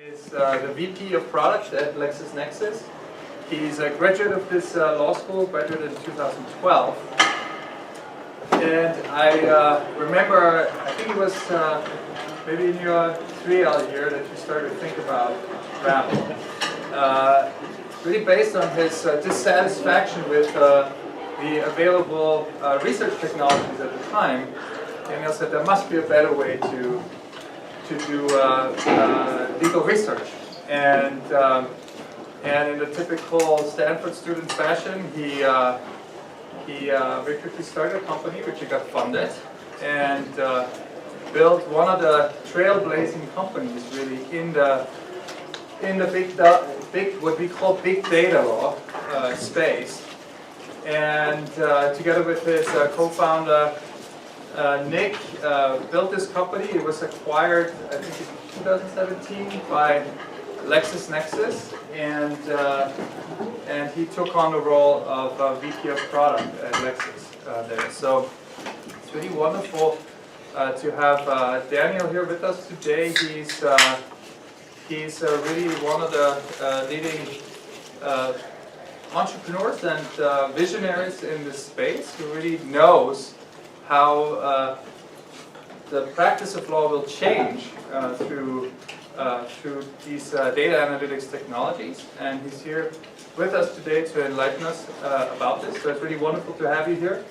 Is the VP of Product at LexisNexis. He's a graduate of this law school, graduated in 2012. And I remember, I think it was maybe in your 3L year that you started to think about Ravel. Really based on his dissatisfaction with the available research technologies at the time. Daniel said there must be a better way to do legal research, and in the typical Stanford student fashion, he very quickly started a company which he got funded, and built one of the trailblazing companies really in the big what we call big data law space, and together with his co-founder. Nick built this company. It was acquired, I think, in 2017 by LexisNexis, and he took on the role of VP of Product at Lexis there. So it's really wonderful to have Daniel here with us today. He's really one of the leading entrepreneurs and visionaries in this space who really knows how the practice of law will change through these data analytics technologies, and he's here with us today to enlighten us about this. So it's really wonderful to have you here.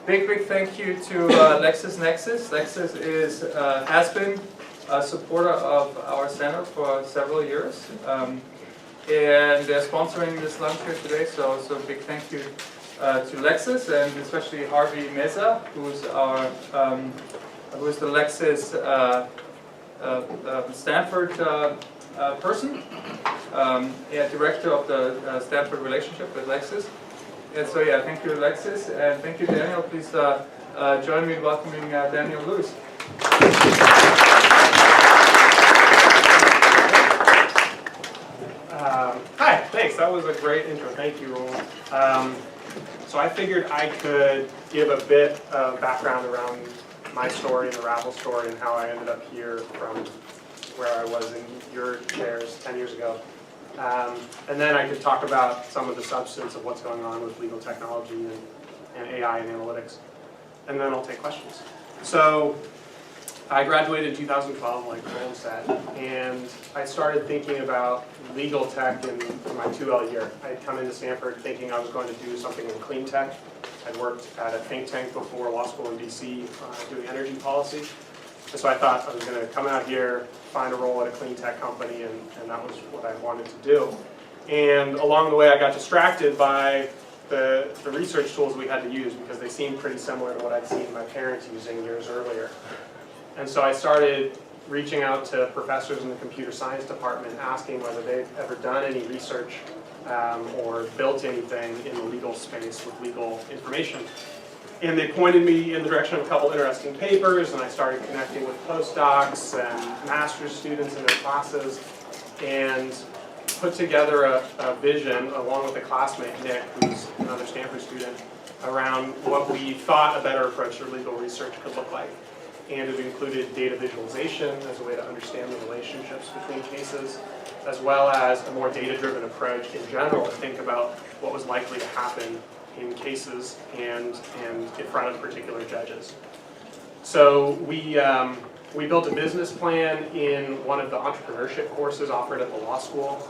Big thank you to LexisNexis. Lexis has been a supporter of our center for several years, and they're sponsoring this lunch here today. So big thank you. To Lexis, and especially Harvey Meza, who's the Lexis Stanford person, director of the Stanford relationship with Lexis. And so yeah, thank you Lexis, and thank you Daniel. Please join me in welcoming Daniel Lewis. Hi, thanks. That was a great intro. Thank you, Roland. So I figured I could give a bit of background around my story and the Ravel story and how I ended up here from where I was in your chairs 10 years ago. And then I could talk about some of the substance of what's going on with legal technology and AI and analytics. And then I'll take questions. So I graduated in 2012, like Roland said, and I started thinking about legal tech in my 2L year. I had come into Stanford thinking I was going to do something in clean tech. I'd worked at a think tank before law school in DC doing energy policy. And so I thought I was going to come out here, find a role at a clean tech company, and that was what I wanted to do. And along the way I got distracted by the research tools we had to use because they seemed pretty similar to what I'd seen my parents using years earlier. And so I started reaching out to professors in the computer science department asking whether they'd ever done any research or built anything in the legal space with legal information. And they pointed me in the direction of a couple interesting papers, and I started connecting with postdocs and master's students in their classes, and put together a vision along with a classmate, Nick, who's another Stanford student, around what we thought a better approach to legal research could look like. And it included data visualization as a way to understand the relationships between cases, as well as a more data-driven approach in general to think about what was likely to happen in cases and in front of particular judges. So we built a business plan in one of the entrepreneurship courses offered at the law school,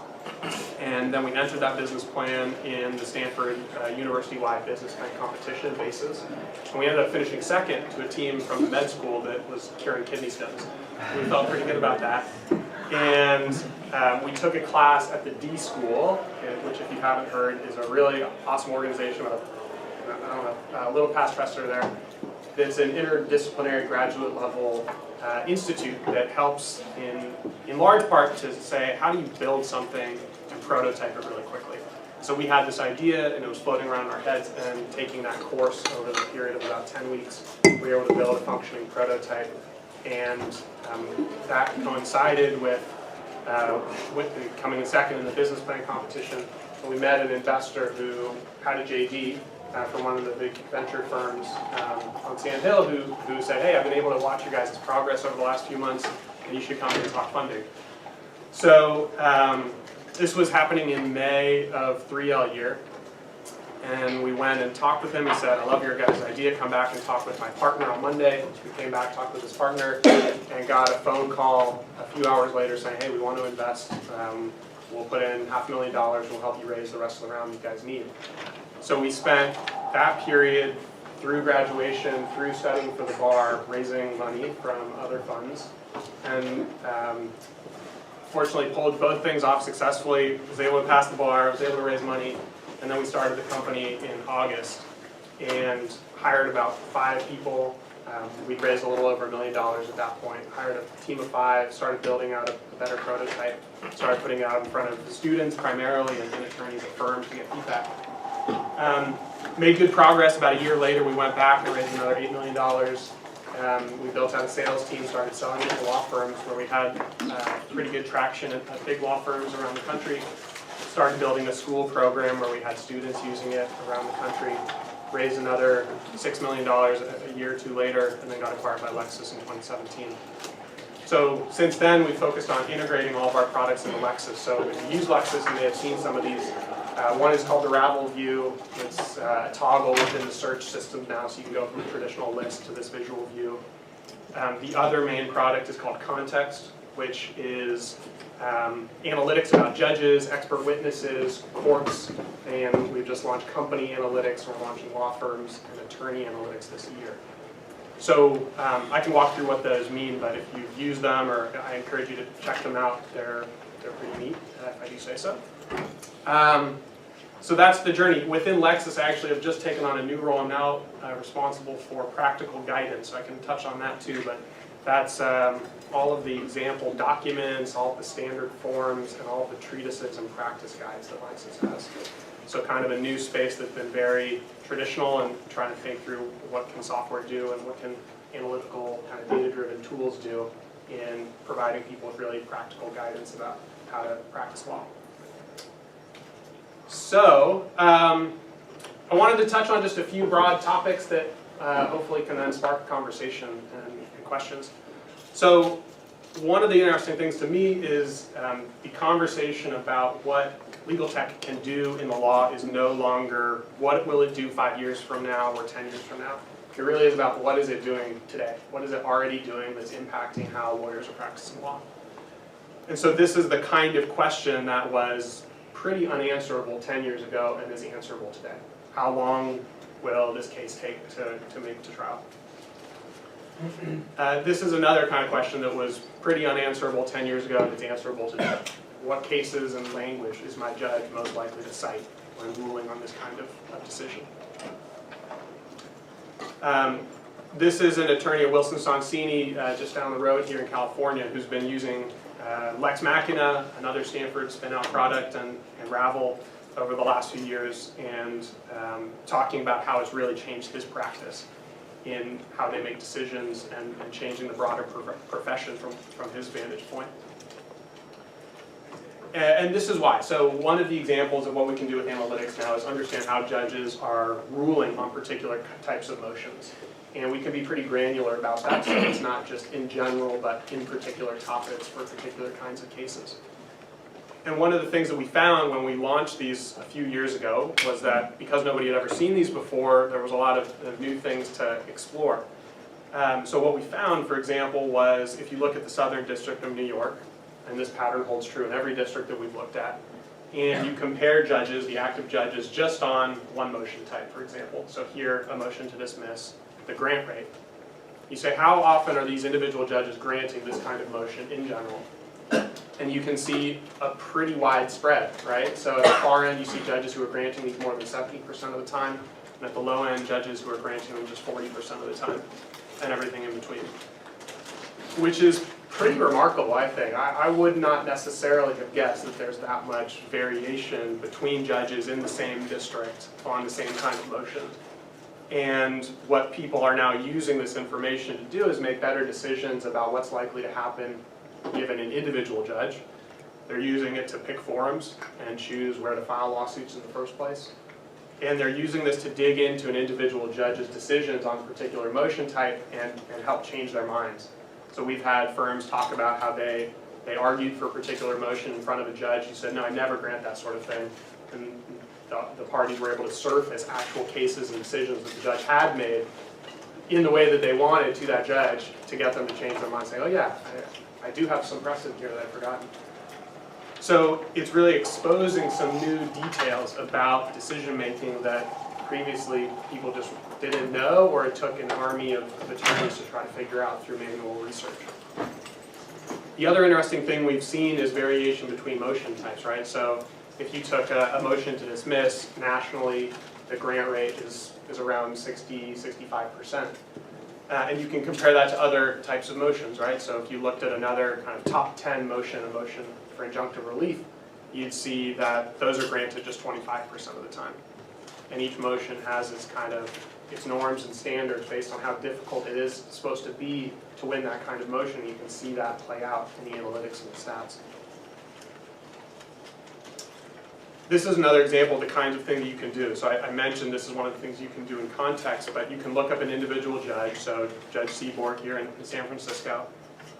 and then we entered that business plan in the Stanford university-wide business plan competition basis. And we ended up finishing second to a team from the med school that was curing kidney stones. We felt pretty good about that. And we took a class at the D School, which if you haven't heard is a really awesome organization with a little past professor there. It's an interdisciplinary graduate level institute that helps in large part to say, how do you build something and prototype it really quickly? So we had this idea and it was floating around in our heads, and taking that course over the period of about 10 weeks, we were able to build a functioning prototype. And that coincided with coming in second in the business plan competition. And we met an investor who had a JD from one of the big venture firms on Sand Hill who said, hey, I've been able to watch your guys' progress over the last few months, and you should come in and talk funding. So this was happening in May of 3L year. And we went and talked with him. He said, I love your guys' idea. Come back and talk with my partner on Monday. We came back, talked with his partner, and got a phone call a few hours later saying, hey, we want to invest. We'll put in $500,000. We'll help you raise the rest of the round you guys need. So we spent that period through graduation, through studying for the bar, raising money from other funds. And fortunately pulled both things off successfully. Was able to pass the bar, was able to raise money. And then we started the company in August and hired about 5 people. We'd raised a little over $1 million at that point. Hired a team of 5, started building out a better prototype, started putting it out in front of the students primarily and attorneys at firms to get feedback. Made good progress. About a year later, we went back and raised another $8 million. We built out a sales team, started selling it to law firms where we had pretty good traction at big law firms around the country. Started building a school program where we had students using it around the country. Raised another $6 million a year or 2 later, and then got acquired by Lexus in 2017. So since then, we focused on integrating all of our products into Lexus. So if you use Lexus, you may have seen some of these. One is called the Ravel View. It's a toggle within the search system now, so you can go from a traditional list to this visual view. The other main product is called Context, which is analytics about judges, expert witnesses, courts, and we've just launched company analytics. We're launching law firms and attorney analytics this year. So I can walk through what those mean, but if you've used them, or I encourage you to check them out, they're pretty neat, if I do say so. So that's the journey. Within Lexus, I actually have just taken on a new role. I'm now responsible for practical guidance, so I can touch on that too, but that's all of the example documents, all of the standard forms, and all of the treatises and practice guides that Lexus has. So kind of a new space that's been very traditional and trying to think through what can software do and what can analytical kind of data-driven tools do in providing people with really practical guidance about how to practice law. So I wanted to touch on just a few broad topics that hopefully can then spark a conversation and questions. So one of the interesting things to me is the conversation about what legal tech can do in the law is no longer what will it do 5 years from now or 10 years from now. It really is about what is it doing today. What is it already doing that's impacting how lawyers are practicing law. And so this is the kind of question that was pretty unanswerable 10 years ago and is answerable today. How long will this case take to make it to trial? This is another kind of question that was pretty unanswerable 10 years ago and it's answerable today. What cases and language is my judge most likely to cite when ruling on this kind of decision? This is an attorney at Wilson Sonsini just down the road here in California who's been using Lex Machina, another Stanford spin-out product, and Ravel over the last few years, and talking about how it's really changed his practice in how they make decisions and changing the broader profession from his vantage point. And this is why. So one of the examples of what we can do with analytics now is understand how judges are ruling on particular types of motions. And we can be pretty granular about that, so it's not just in general, but in particular topics for particular kinds of cases. And one of the things that we found when we launched these a few years ago was that because nobody had ever seen these before, there was a lot of new things to explore. So what we found, for example, was if you look at the Southern District of New York, and this pattern holds true in every district that we've looked at, and you compare judges, the active judges, just on one motion type, for example. So here, a motion to dismiss, the grant rate. You say, how often are these individual judges granting this kind of motion in general? And you can see a pretty wide spread, right? So at the far end, you see judges who are granting these more than 70% of the time, and at the low end, judges who are granting them just 40% of the time, and everything in between. Which is pretty remarkable, I think. I would not necessarily have guessed that there's that much variation between judges in the same district on the same kind of motion. And what people are now using this information to do is make better decisions about what's likely to happen given an individual judge. They're using it to pick forums and choose where to file lawsuits in the first place. And they're using this to dig into an individual judge's decisions on a particular motion type and help change their minds. So we've had firms talk about how they they argued for a particular motion in front of a judge who said, no, I never grant that sort of thing. And the parties were able to surface actual cases and decisions that the judge had made in the way that they wanted to that judge to get them to change their mind, saying, oh yeah, I do have some precedent here that I've forgotten. So it's really exposing some new details about decision making that previously people just didn't know, or it took an army of attorneys to try to figure out through manual research. The other interesting thing we've seen is variation between motion types, right? So if you took a motion to dismiss nationally, the grant rate is around 60–65%. And you can compare that to other types of motions, right? So if you looked at another kind of top 10 motion, a motion for injunctive relief, you'd see that those are granted just 25% of the time. And each motion has its norms and standards based on how difficult it is supposed to be to win that kind of motion. You can see that play out in the analytics and the stats. This is another example of the kinds of thing that you can do. So I mentioned this is one of the things you can do in context, but you can look up an individual judge, so Judge Seaborg here in San Francisco,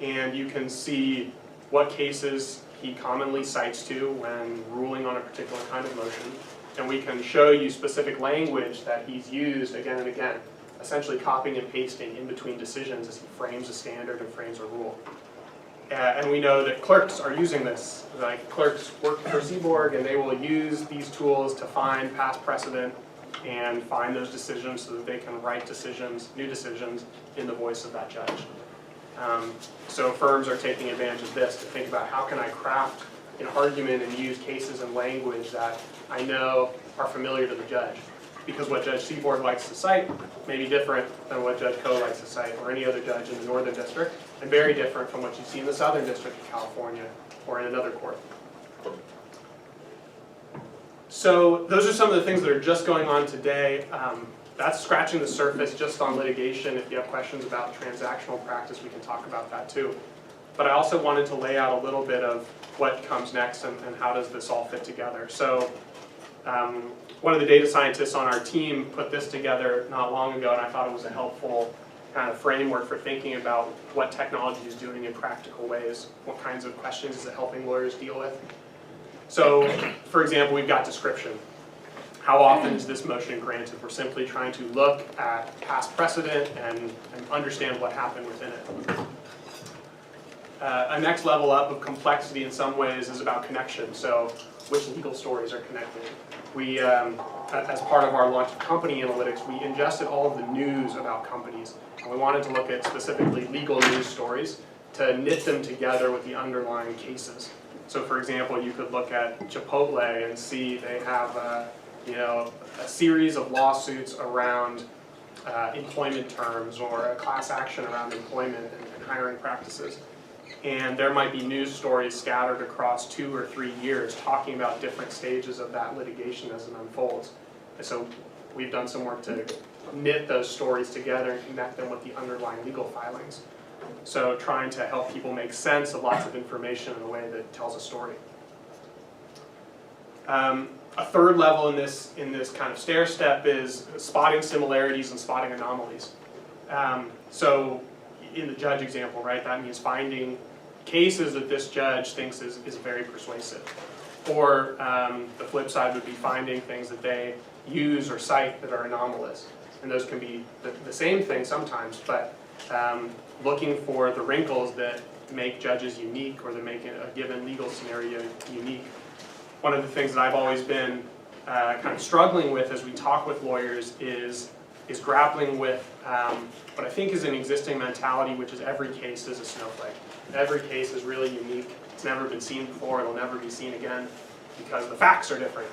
and you can see what cases he commonly cites to when ruling on a particular kind of motion. And we can show you specific language that he's used again and again, essentially copying and pasting in between decisions as he frames a standard and frames a rule. And we know that clerks are using this. Like clerks work for Seaborg, and they will use these tools to find past precedent and find those decisions so that they can write decisions, new decisions, in the voice of that judge. So firms are taking advantage of this to think about how can I craft an argument and use cases and language that I know are familiar to the judge. Because what Judge Seaborg likes to cite may be different than what Judge Koh likes to cite, or any other judge in the Northern District, and very different from what you see in the Southern District of California or in another court. So those are some of the things that are just going on today. That's scratching the surface just on litigation. If you have questions about transactional practice, we can talk about that too. But I also wanted to lay out a little bit of what comes next and how does this all fit together. So one of the data scientists on our team put this together not long ago, and I thought it was a helpful kind of framework for thinking about what technology is doing in practical ways. What kinds of questions is it helping lawyers deal with? So, for example, we've got description. How often is this motion granted? We're simply trying to look at past precedent and understand what happened within it. A next level up of complexity in some ways is about connection. So, which legal stories are connected? We, as part of our launch of company analytics, we ingested all of the news about companies. And we wanted to look at specifically legal news stories to knit them together with the underlying cases. So for example, you could look at Chipotle and see they have a series of lawsuits around employment terms, or a class action around employment and hiring practices. And there might be news stories scattered across 2 or 3 years talking about different stages of that litigation as it unfolds. And so we've done some work to knit those stories together and connect them with the underlying legal filings. So trying to help people make sense of lots of information in a way that tells a story. A third level in this kind of stair step is spotting similarities and spotting anomalies. So in the judge example, right, that means finding cases that this judge thinks is very persuasive. Or the flip side would be finding things that they use or cite that are anomalous. And those can be the same thing sometimes, but looking for the wrinkles that make judges unique or that make a given legal scenario unique. One of the things that I've always been kind of struggling with as we talk with lawyers is grappling with what I think is an existing mentality, which is every case is a snowflake. Every case is really unique. It's never been seen before. It'll never be seen again because the facts are different.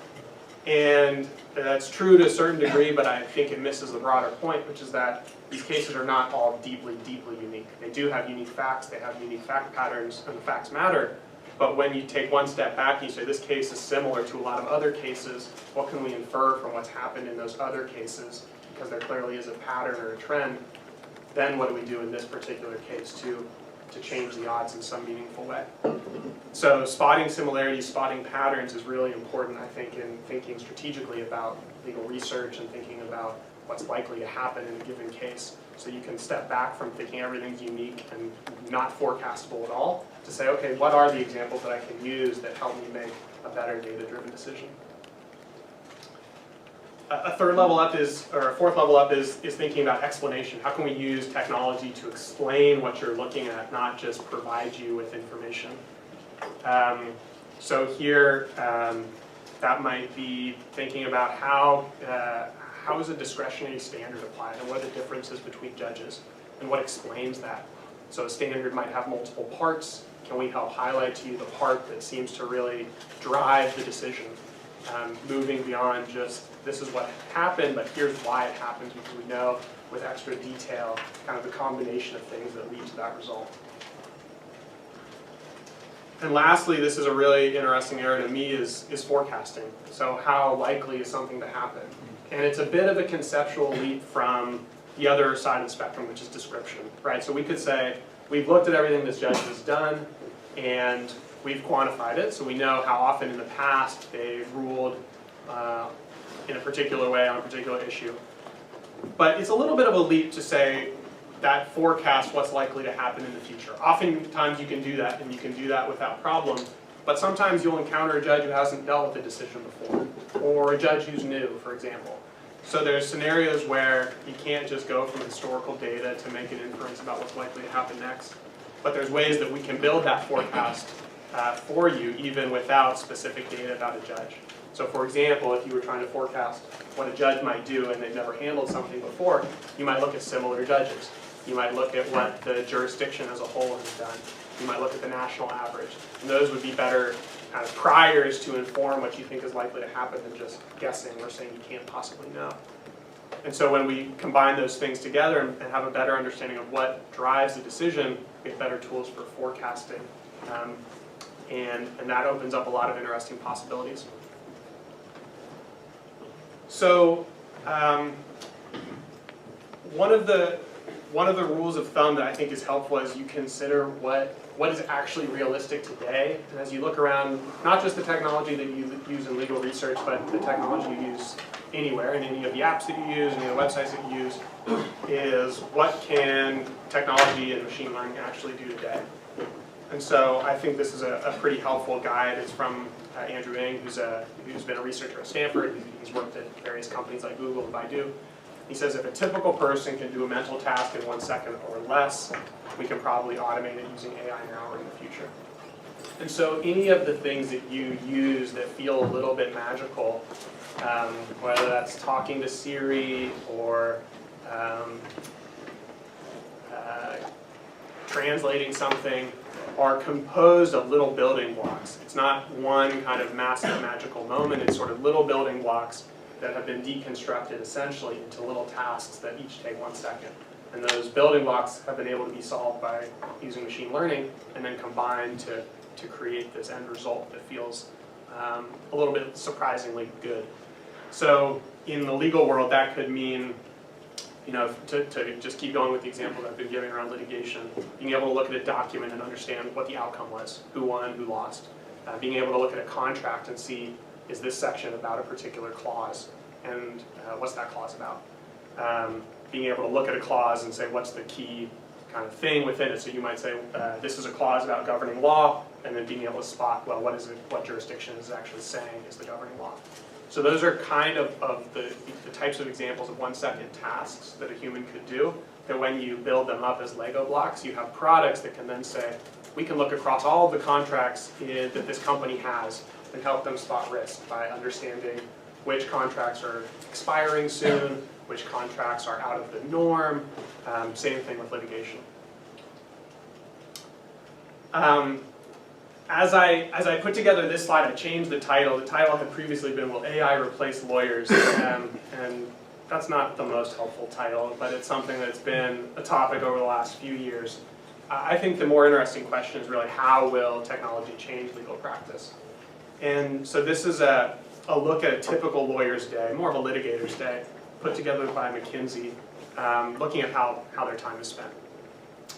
And that's true to a certain degree, but I think it misses the broader point, which is that these cases are not all deeply, deeply unique. They do have unique facts, they have unique fact patterns, and the facts matter. But when you take one step back and you say this case is similar to a lot of other cases, what can we infer from what's happened in those other cases? Because there clearly is a pattern or a trend. Then what do we do in this particular case to change the odds in some meaningful way? So spotting similarities, spotting patterns is really important, I think, in thinking strategically about legal research and thinking about what's likely to happen in a given case. So you can step back from thinking everything's unique and not forecastable at all to say, okay, what are the examples that I can use that help me make a better data-driven decision? A third level up is, or a fourth level up is thinking about explanation. How can we use technology to explain what you're looking at, not just provide you with information? So here, that might be thinking about how is a discretionary standard applied, and what are the differences between judges, and what explains that? So a standard might have multiple parts. Can we help highlight to you the part that seems to really drive the decision? Moving beyond just, this is what happened, but here's why it happens, because we know with extra detail, kind of the combination of things that lead to that result. And lastly, this is a really interesting area to me, is forecasting. So how likely is something to happen? And it's a bit of a conceptual leap from the other side of the spectrum, which is description, right? So we could say, we've looked at everything this judge has done, and we've quantified it, so we know how often in the past they've ruled in a particular way on a particular issue. But it's a little bit of a leap to say that forecast what's likely to happen in the future. Oftentimes you can do that, and you can do that without problem, but sometimes you'll encounter a judge who hasn't dealt with a decision before, or a judge who's new, for example. So there's scenarios where you can't just go from historical data to make an inference about what's likely to happen next, but there's ways that we can build that forecast for you, even without specific data about a judge. So for example, if you were trying to forecast what a judge might do and they've never handled something before, you might look at similar judges. You might look at what the jurisdiction as a whole has done. You might look at the national average. And those would be better kind of priors to inform what you think is likely to happen than just guessing or saying you can't possibly know. And so when we combine those things together and have a better understanding of what drives the decision, we get better tools for forecasting. And that opens up a lot of interesting possibilities. So one of the rules of thumb that I think is helpful as you consider what is actually realistic today, and as you look around, not just the technology that you use in legal research, but the technology you use anywhere, in any of the apps that you use, any of the websites that you use, is what can technology and machine learning actually do today? And so I think this is a pretty helpful guide. It's from Andrew Ng, who's been a researcher at Stanford. He's worked at various companies like Google and Baidu. He says if a typical person can do a mental task in 1 second or less, we can probably automate it using AI now or in the future. And so any of the things that you use that feel a little bit magical, whether that's talking to Siri or translating something, are composed of little building blocks. It's not one kind of massive magical moment, it's sort of little building blocks that have been deconstructed essentially into little tasks that each take 1 second. And those building blocks have been able to be solved by using machine learning and then combined to create this end result that feels a little bit surprisingly good. So in the legal world, that could mean, to just keep going with the example that I've been giving around litigation, being able to look at a document and understand what the outcome was, who won, who lost. Being able to look at a contract and see, is this section about a particular clause, and what's that clause about? Being able to look at a clause and say, what's the key kind of thing within it? So you might say, this is a clause about governing law, and then being able to spot, well, what jurisdiction is actually saying is the governing law. So those are kind of the types of examples of 1 second tasks that a human could do, that when you build them up as Lego blocks, you have products that can then say, we can look across all of the contracts that this company has and help them spot risk by understanding which contracts are expiring soon, which contracts are out of the norm. Same thing with litigation. As I put together this slide, I changed the title. The title had previously been, Will AI Replace Lawyers? And that's not the most helpful title, but it's something that's been a topic over the last few years. I think the more interesting question is really, how will technology change legal practice? And so this is a look at a typical lawyer's day, more of a litigator's day, put together by McKinsey, looking at how their time is spent.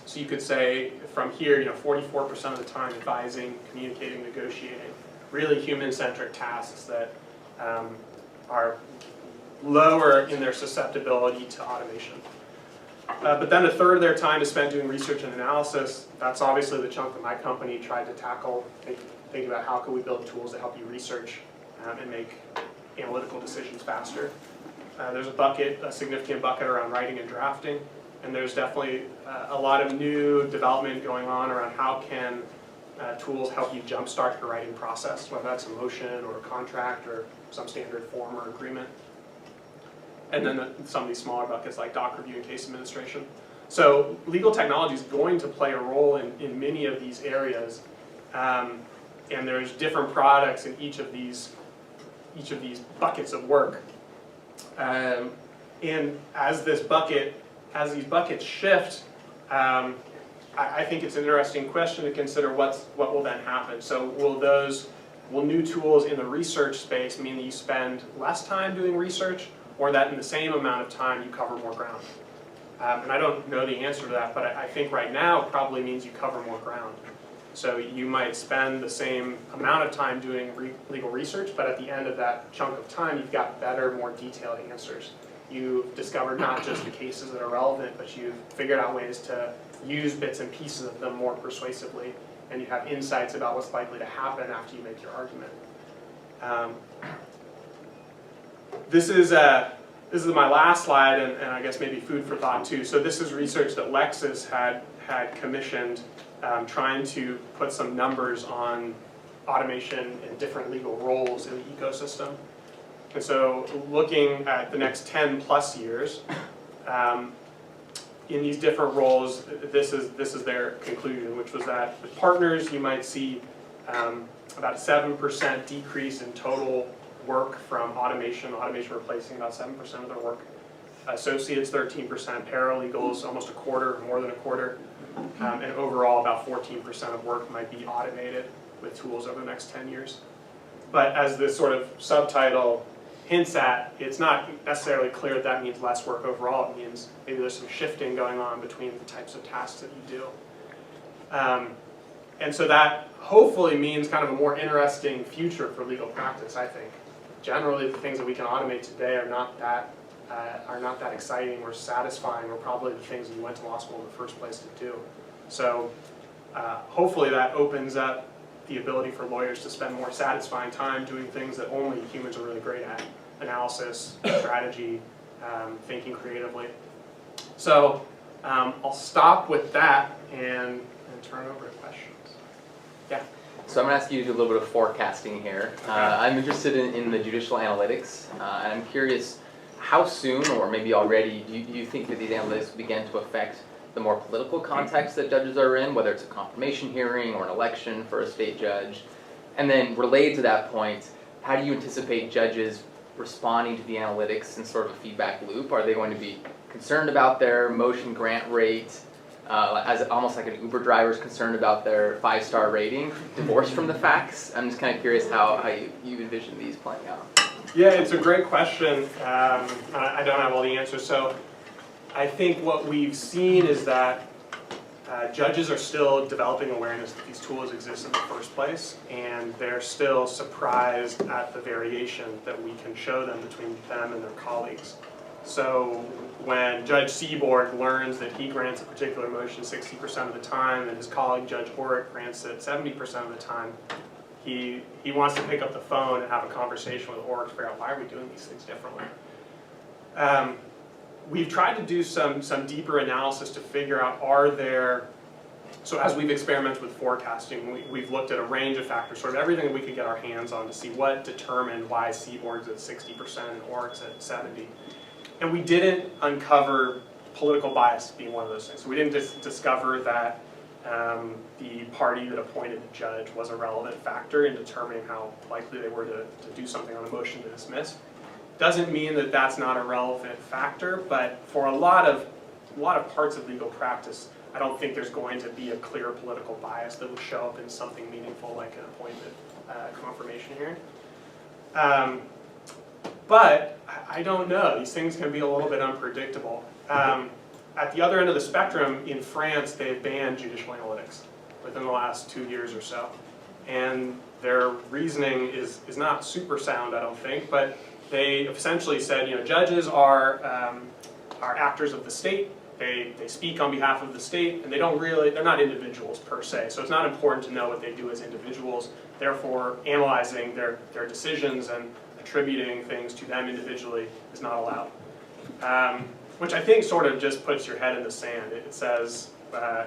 So you could say from here, 44% of the time advising, communicating, negotiating, really human-centric tasks that are lower in their susceptibility to automation. But then a third of their time is spent doing research and analysis. That's obviously the chunk that my company tried to tackle, thinking about how can we build tools that help you research and make analytical decisions faster. There's a significant bucket around writing and drafting, and there's definitely a lot of new development going on around how can tools help you jumpstart your writing process, whether that's a motion or a contract or some standard form or agreement. And then some of these smaller buckets like doc review and case administration. So legal technology is going to play a role in many of these areas, and there's different products in each of these buckets of work. And as these buckets shift, I think it's an interesting question to consider what will then happen. So will new tools in the research space mean that you spend less time doing research, or that in the same amount of time you cover more ground? And I don't know the answer to that, but I think right now it probably means you cover more ground. So you might spend the same amount of time doing legal research, but at the end of that chunk of time, you've got better, more detailed answers. You've discovered not just the cases that are relevant, but you've figured out ways to use bits and pieces of them more persuasively, and you have insights about what's likely to happen after you make your argument. This is my last slide, and I guess maybe food for thought too. So this is research that Lexis had commissioned, trying to put some numbers on automation and different legal roles in the ecosystem. And so looking at the next 10 plus years, in these different roles, this is their conclusion, which was that with partners you might see about a 7% decrease in total work from automation replacing about 7% of their work. Associates 13%, paralegals almost a quarter, more than a quarter, and overall about 14% of work might be automated with tools over the next 10 years. But as this sort of subtitle hints at, it's not necessarily clear that that means less work overall. It means maybe there's some shifting going on between the types of tasks that you do. And so that hopefully means kind of a more interesting future for legal practice, I think. Generally, the things that we can automate today are not that exciting or satisfying, or probably the things that you went to law school in the first place to do. So hopefully that opens up the ability for lawyers to spend more satisfying time doing things that only humans are really great at: analysis, strategy, thinking creatively. So I'll stop with that and turn over to questions. Yeah. So I'm going to ask you to do a little bit of forecasting here. I'm interested in the judicial analytics, and I'm curious, how soon, or maybe already, do you think that these analytics will begin to affect the more political context that judges are in, whether it's a confirmation hearing or an election for a state judge? And then related to that point, how do you anticipate judges responding to the analytics in sort of a feedback loop? Are they going to be concerned about their motion grant rate, as almost like an Uber driver is concerned about their 5-star rating, divorced from the facts? I'm just kind of curious how you envision these playing out. Yeah, it's a great question. I don't have all the answers. So I think what we've seen is that judges are still developing awareness that these tools exist in the first place, and they're still surprised at the variation that we can show them between them and their colleagues. So when Judge Seaborg learns that he grants a particular motion 60% of the time and his colleague Judge Orrick grants it 70% of the time, he wants to pick up the phone and have a conversation with Orrick to figure out why are we doing these things differently. We've tried to do some deeper analysis to figure out, so as we've experimented with forecasting, we've looked at a range of factors, sort of everything that we could get our hands on to see what determined why Seaborg's at 60% and Orrick's at 70%. And we didn't uncover political bias being one of those things. So we didn't discover that the party that appointed the judge was a relevant factor in determining how likely they were to do something on a motion to dismiss. Doesn't mean that that's not a relevant factor, but for a lot of parts of legal practice, I don't think there's going to be a clear political bias that will show up in something meaningful like an appointment confirmation hearing. But I don't know. These things can be a little bit unpredictable. At the other end of the spectrum, in France, they've banned judicial analytics within the last 2 years or so. And their reasoning is not super sound, I don't think, but they essentially said, judges are actors of the state, They speak on behalf of the state, and they're not individuals per se, so it's not important to know what they do as individuals. Therefore, analyzing their decisions and attributing things to them individually is not allowed. Which I think sort of just puts your head in the sand. It says,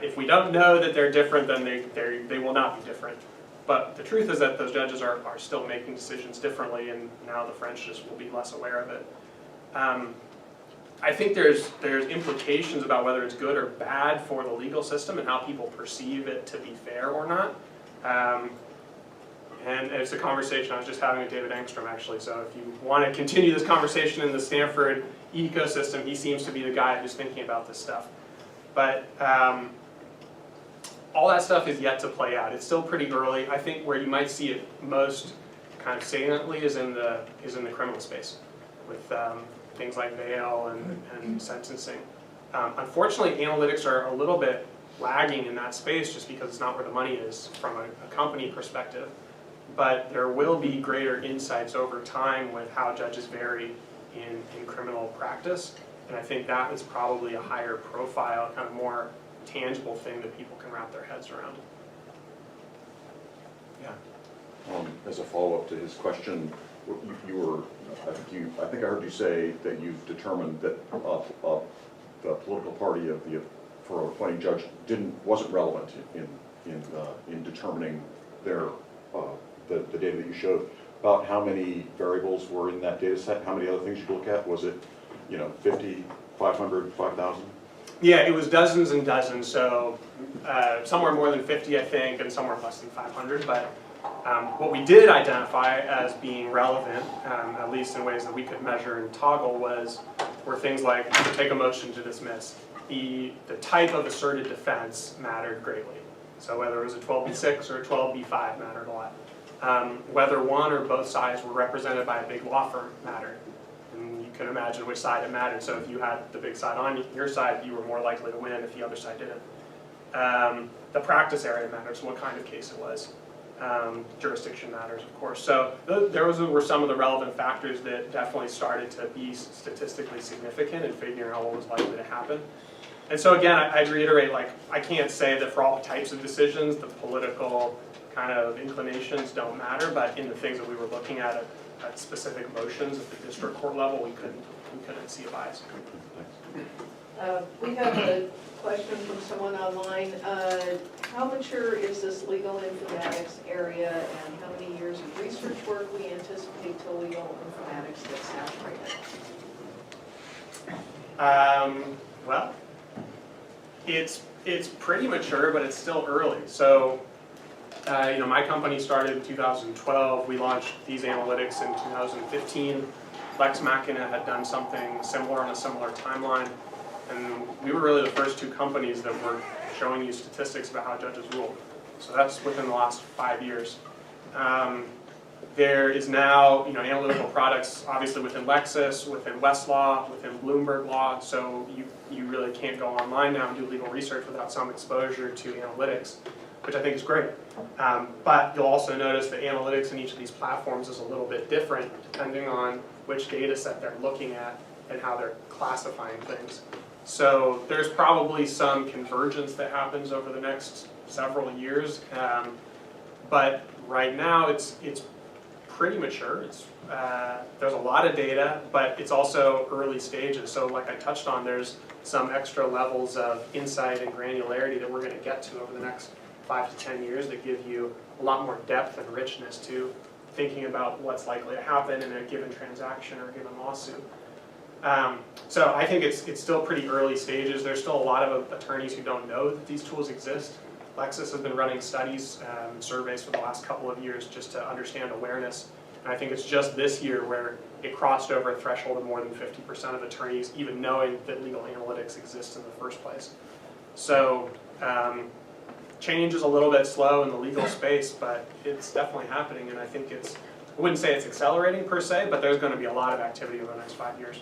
if we don't know that they're different, then they will not be different. But the truth is that those judges are still making decisions differently, and now the French just will be less aware of it. I think there's implications about whether it's good or bad for the legal system and how people perceive it to be fair or not. And it's a conversation I was just having with David Engstrom, actually. So if you want to continue this conversation in the Stanford ecosystem, he seems to be the guy who's thinking about this stuff. But all that stuff is yet to play out. It's still pretty early. I think where you might see it most kind of saliently is in the criminal space, with things like bail and sentencing. Unfortunately, analytics are a little bit lagging in that space just because it's not where the money is from a company perspective. But there will be greater insights over time with how judges vary in criminal practice. And I think that is probably a higher profile, kind of more tangible thing that people can wrap their heads around. Yeah. As a follow-up to his question, I think I heard you say that you've determined that the political party for appointing judge wasn't relevant in determining the data that you showed. About how many variables were in that data set? How many other things you could look at? Was it 50, 500, 5,000? Yeah, it was dozens and dozens, so somewhere more than 50, I think, and somewhere less than 500. But what we did identify as being relevant, at least in ways that we could measure and toggle, were things like, to take a motion to dismiss. The type of asserted defense mattered greatly. So whether it was a 12b6 or a 12b5 mattered a lot. Whether one or both sides were represented by a big law firm mattered. And you can imagine which side it mattered. So if you had the big side on your side, you were more likely to win if the other side didn't. The practice area mattered, so what kind of case it was. Jurisdiction matters, of course. So those were some of the relevant factors that definitely started to be statistically significant in figuring out what was likely to happen. And so again, I'd reiterate, I can't say that for all types of decisions, the political kind of inclinations don't matter, but in the things that we were looking at specific motions at the district court level, we couldn't see a bias. We have a question from someone online. How mature is this legal informatics area, and how many years of research work we anticipate till legal informatics gets saturated? Well, it's pretty mature, but it's still early. So, my company started in 2012. We launched these analytics in 2015. Lex Machina had done something similar on a similar timeline. And we were really the first two companies that were showing you statistics about how judges rule. So that's within the last 5 years. There is now, analytical products, obviously within Lexis, within Westlaw, within Bloomberg Law. So you really can't go online now and do legal research without some exposure to analytics, which I think is great. But you'll also notice that analytics in each of these platforms is a little bit different depending on which data set they're looking at and how they're classifying things. So there's probably some convergence that happens over the next several years, but right now it's pretty mature. There's a lot of data, but it's also early stages. So like I touched on, there's some extra levels of insight and granularity that we're going to get to over the next 5 to 10 years that give you a lot more depth and richness to thinking about what's likely to happen in a given transaction or a given lawsuit. So I think it's still pretty early stages. There's still a lot of attorneys who don't know that these tools exist. Lexis has been running studies, surveys for the last couple of years just to understand awareness. And I think it's just this year where it crossed over a threshold of more than 50% of attorneys even knowing that legal analytics exists in the first place. So change is a little bit slow in the legal space, but it's definitely happening. And I think I wouldn't say it's accelerating per se, but there's going to be a lot of activity over the next 5 years.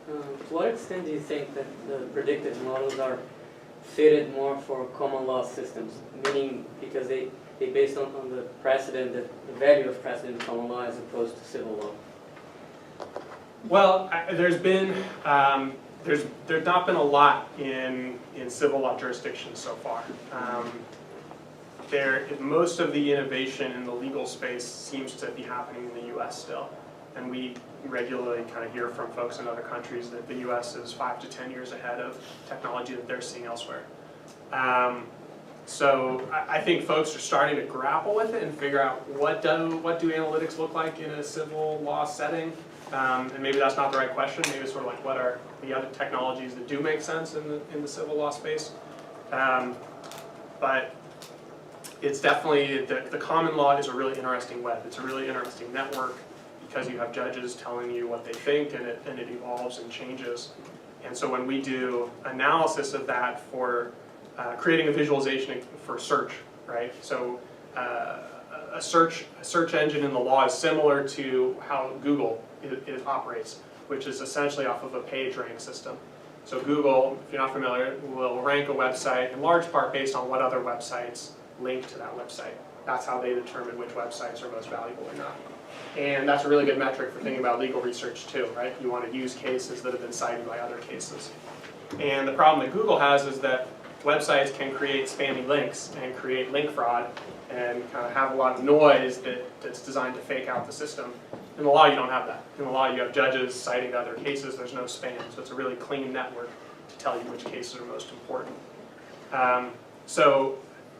To what extent do you think that the predictive models are fitted more for common law systems? Meaning because they based on the precedent, the value of precedent in common law as opposed to civil law? Well, there's been there's not been a lot in civil law jurisdictions so far. Most of the innovation in the legal space seems to be happening in the U.S. still, and we regularly kind of hear from folks in other countries that the U.S. is 5 to 10 years ahead of technology that they're seeing elsewhere. So I think folks are starting to grapple with it and figure out what do analytics look like in a civil law setting. And maybe that's not the right question. Maybe it's sort of like, what are the other technologies that do make sense in the civil law space? But it's definitely, the common law is a really interesting web. It's a really interesting network because you have judges telling you what they think, and it evolves and changes. And so when we do analysis of that for creating a visualization for search, right? So a search engine in the law is similar to how Google operates, which is essentially off of a page rank system. So Google, if you're not familiar, will rank a website in large part based on what other websites link to that website. That's how they determine which websites are most valuable or not. And that's a really good metric for thinking about legal research too, right? You want to use cases that have been cited by other cases. And the problem that Google has is that websites can create spammy links and create link fraud and kind of have a lot of noise that's designed to fake out the system. In the law, you don't have that. In the law, you have judges citing other cases. There's no spam, so it's a really clean network to tell you which cases are most important. So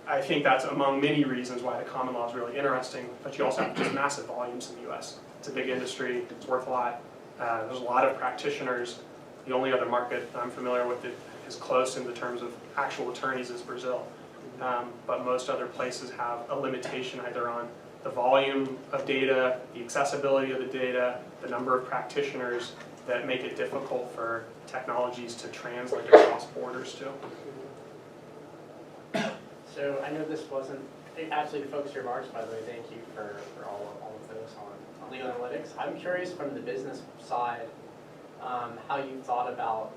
I think that's among many reasons why the common law is really interesting, but you also have just massive volumes in the US. It's a big industry, it's worth a lot. There's a lot of practitioners. The only other market I'm familiar with that is close in the terms of actual attorneys is Brazil. But most other places have a limitation either on the volume of data, the accessibility of the data, the number of practitioners that make it difficult for technologies to translate across borders too. So I know this wasn't actually to focus your remarks, by the way. Thank you for all of those on legal analytics. I'm curious from the business side how you thought about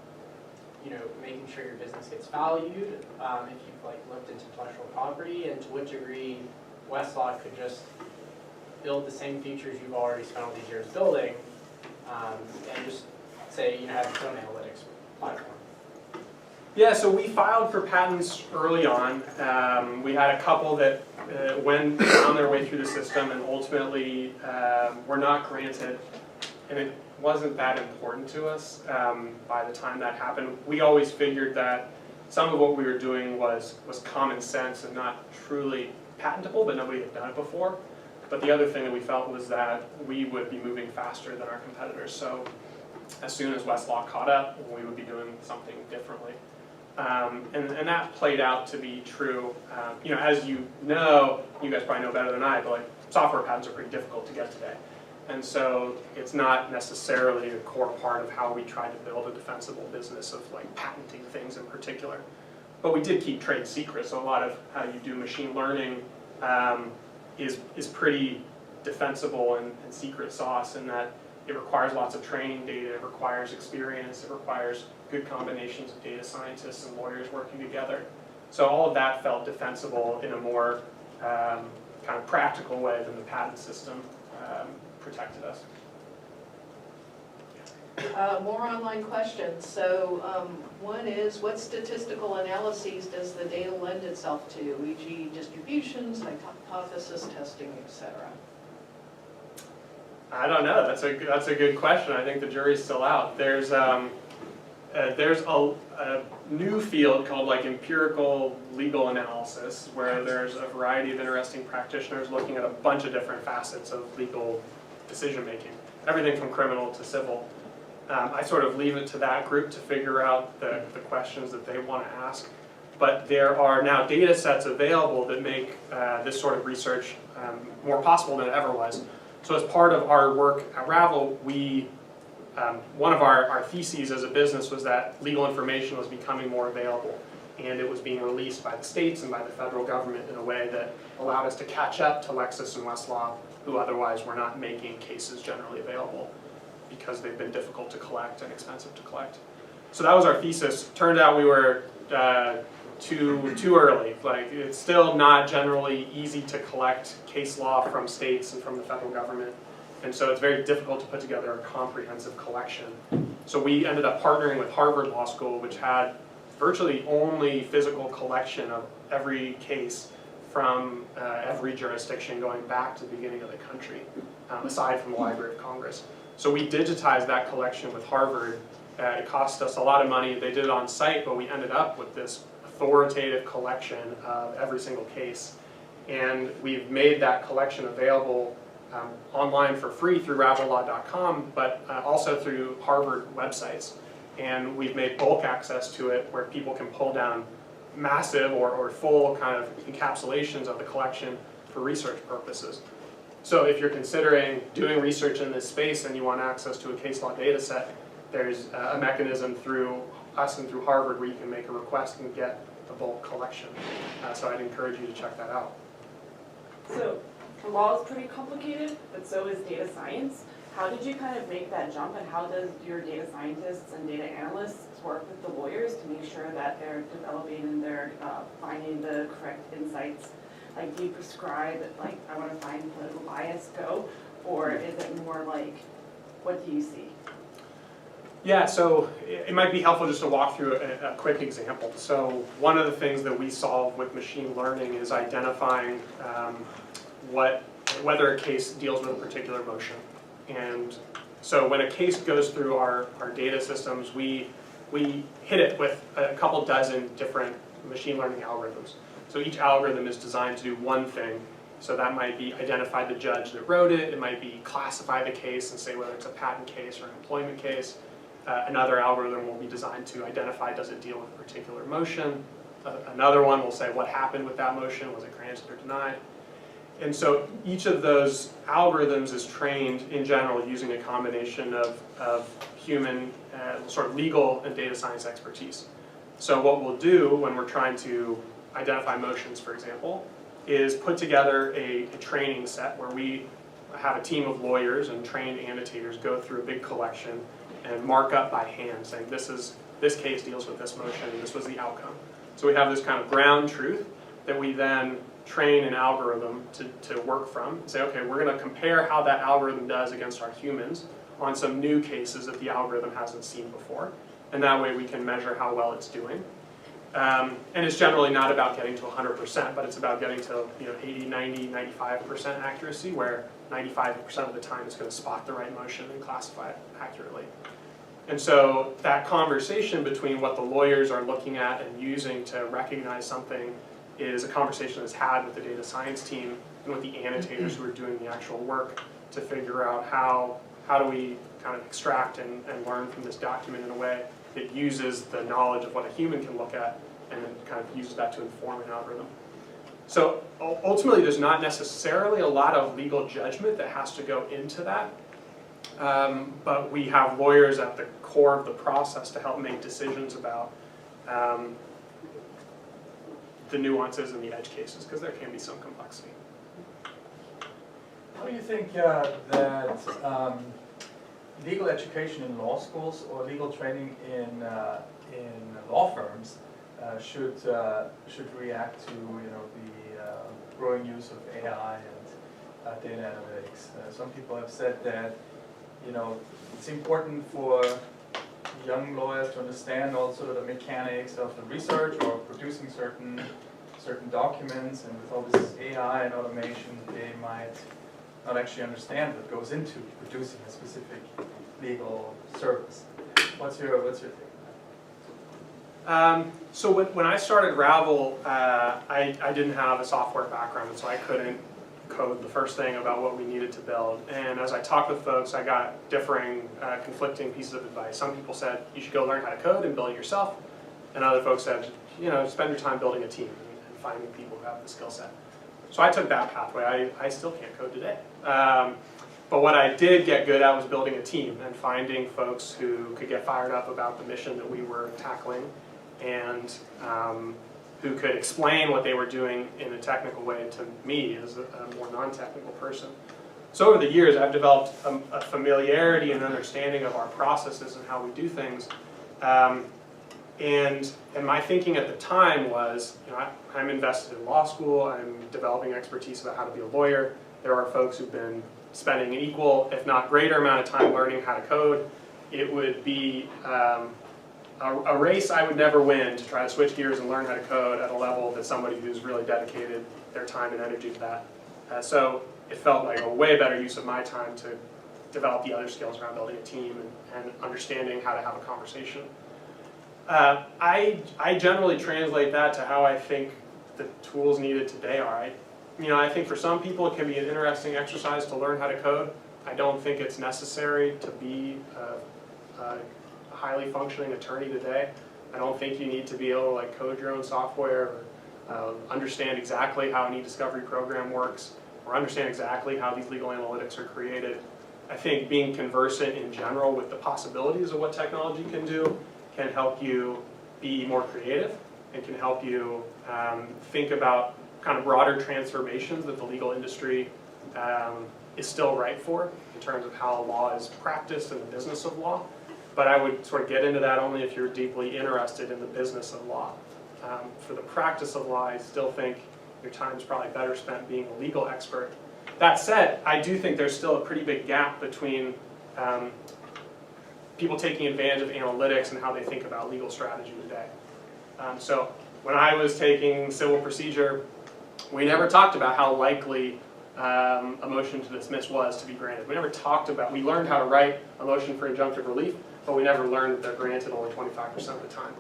making sure your business gets valued. If you've looked into intellectual property, and to what degree Westlaw could just build the same features you've already spent all these years building, and just say have its own analytics platform. Yeah, so we filed for patents early on. We had a couple that went on their way through the system and ultimately were not granted, and it wasn't that important to us by the time that happened. We always figured that some of what we were doing was common sense and not truly patentable, but nobody had done it before. But the other thing that we felt was that we would be moving faster than our competitors. So as soon as Westlaw caught up, we would be doing something differently. And that played out to be true. As you guys probably know better than I, but software patents are pretty difficult to get today. And so it's not necessarily a core part of how we tried to build a defensible business of patenting things in particular. But we did keep trade secrets, so a lot of how you do machine learning is pretty defensible and secret sauce in that it requires lots of training data, it requires experience, it requires good combinations of data scientists and lawyers working together. So all of that felt defensible in a more kind of practical way than the patent system protected us. More online questions. So one is, what statistical analyses does the data lend itself to, e.g. distributions, hypothesis testing, etc.? I don't know. That's a good question. I think the jury's still out. There's a new field called empirical legal analysis, where there's a variety of interesting practitioners looking at a bunch of different facets of legal decision making, everything from criminal to civil. I sort of leave it to that group to figure out the questions that they want to ask. But there are now data sets available that make this sort of research more possible than it ever was. So as part of our work at Ravel, one of our theses as a business was that legal information was becoming more available, and it was being released by the states and by the federal government in a way that allowed us to catch up to Lexis and Westlaw, who otherwise were not making cases generally available because they've been difficult to collect and expensive to collect. So that was our thesis. Turned out we were too early. It's still not generally easy to collect case law from states and from the federal government. And so it's very difficult to put together a comprehensive collection. So we ended up partnering with Harvard Law School, which had virtually the only physical collection of every case from every jurisdiction going back to the beginning of the country, aside from the Library of Congress. So we digitized that collection with Harvard. It cost us a lot of money. They did it on site, but we ended up with this authoritative collection of every single case. And we've made that collection available online for free through ravellaw.com, but also through Harvard websites. And we've made bulk access to it where people can pull down massive or full kind of encapsulations of the collection for research purposes. So if you're considering doing research in this space and you want access to a case law data set, there's a mechanism through us and through Harvard where you can make a request and get the bulk collection. So I'd encourage you to check that out. So law is pretty complicated, but so is data science. How did you kind of make that jump, and how does your data scientists and data analysts work with the lawyers to make sure that they're developing and they're finding the correct insights? Like, do you prescribe, like, I want to find political bias, go? Or is it more like, what do you see? Yeah, so it might be helpful just to walk through a quick example. So one of the things that we solve with machine learning is identifying whether a case deals with a particular motion. And so when a case goes through our data systems, we hit it with a couple dozen different machine learning algorithms. So each algorithm is designed to do one thing. So that might be identify the judge that wrote it. It might be classify the case and say whether it's a patent case or an employment case. Another algorithm will be designed to identify, does it deal with a particular motion? Another one will say what happened with that motion, was it granted or denied? And so each of those algorithms is trained in general using a combination of human sort of legal and data science expertise. So what we'll do when we're trying to identify motions, for example, is put together a training set where we have a team of lawyers and trained annotators go through a big collection and mark up by hand, saying this case deals with this motion and this was the outcome. So we have this kind of ground truth that we then train an algorithm to work from and say, okay, we're going to compare how that algorithm does against our humans on some new cases that the algorithm hasn't seen before. And that way we can measure how well it's doing. And it's generally not about getting to 100%, but it's about getting to 80, 90, 95% accuracy, where 95% of the time it's going to spot the right motion and classify it accurately. And so that conversation between what the lawyers are looking at and using to recognize something is a conversation that's had with the data science team and with the annotators who are doing the actual work to figure out how do we kind of extract and learn from this document in a way that uses the knowledge of what a human can look at and then kind of uses that to inform an algorithm. So ultimately there's not necessarily a lot of legal judgment that has to go into that, but we have lawyers at the core of the process to help make decisions about the nuances and the edge cases, because there can be some complexity. How do you think that legal education in law schools or legal training in law firms should react to the growing use of AI and data analytics? Some people have said that it's important for young lawyers to understand also the mechanics of the research or producing certain documents, and with all this AI and automation, they might not actually understand what goes into producing a specific legal service. What's your take on that? So when I started Ravel, I didn't have a software background, so I couldn't code the first thing about what we needed to build. And as I talked with folks, I got differing, conflicting pieces of advice. Some people said you should go learn how to code and build it yourself, and other folks said, spend your time building a team and finding people who have the skill set. So I took that pathway. I still can't code today. But what I did get good at was building a team and finding folks who could get fired up about the mission that we were tackling and who could explain what they were doing in a technical way to me as a more non-technical person. So over the years, I've developed a familiarity and understanding of our processes and how we do things. And my thinking at the time was, I'm invested in law school, I'm developing expertise about how to be a lawyer. There are folks who've been spending an equal, if not greater amount of time learning how to code. it would be a race I would never win to try to switch gears and learn how to code at a level that somebody who's really dedicated their time and energy to that. So it felt like a way better use of my time to develop the other skills around building a team and understanding how to have a conversation. I generally translate that to how I think the tools needed today are. I think for some people it can be an interesting exercise to learn how to code. I don't think it's necessary to be a highly functioning attorney today. I don't think you need to be able to code your own software or understand exactly how an e-discovery program works or understand exactly how these legal analytics are created. I think being conversant in general with the possibilities of what technology can do can help you be more creative and can help you think about kind of broader transformations that the legal industry is still ripe for in terms of how law is practiced and the business of law. But I would sort of get into that only if you're deeply interested in the business of law. For the practice of law, I still think your time is probably better spent being a legal expert. That said, I do think there's still a pretty big gap between people taking advantage of analytics and how they think about legal strategy today. So when I was taking civil procedure, we never talked about how likely a motion to dismiss was to be granted. We never talked about, we learned how to write a motion for injunctive relief, but we never learned that they're granted only 25% of the time.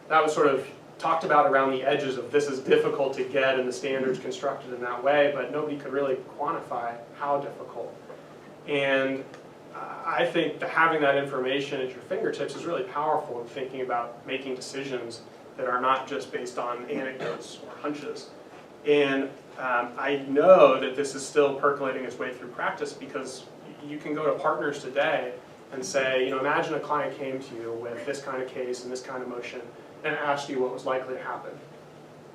That was sort of talked about around the edges of this is difficult to get and the standards constructed in that way, but nobody could really quantify how difficult. And I think that having that information at your fingertips is really powerful in thinking about making decisions that are not just based on anecdotes or hunches. And I know that this is still percolating its way through practice because you can go to partners today and say, imagine a client came to you with this kind of case and this kind of motion and asked you what was likely to happen.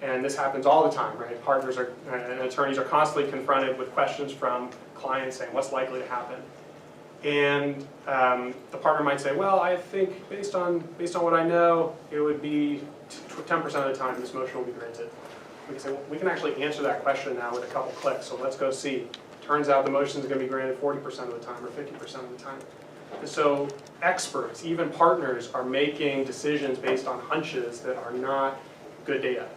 And this happens all the time, right? Partners and attorneys are constantly confronted with questions from clients saying, what's likely to happen? And the partner might say, well, I think based on what I know, it would be 10% of the time this motion will be granted. We can say, well, we can actually answer that question now with a couple clicks, so let's go see. Turns out the motion is going to be granted 40% of the time or 50% of the time. And so experts, even partners, are making decisions based on hunches that are not good data,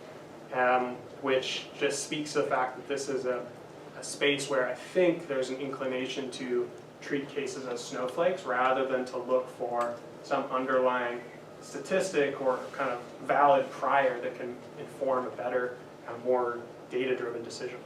which just speaks to the fact that this is a space where I think there's an inclination to treat cases as snowflakes rather than to look for some underlying statistic or kind of valid prior that can inform a better, more data-driven decision.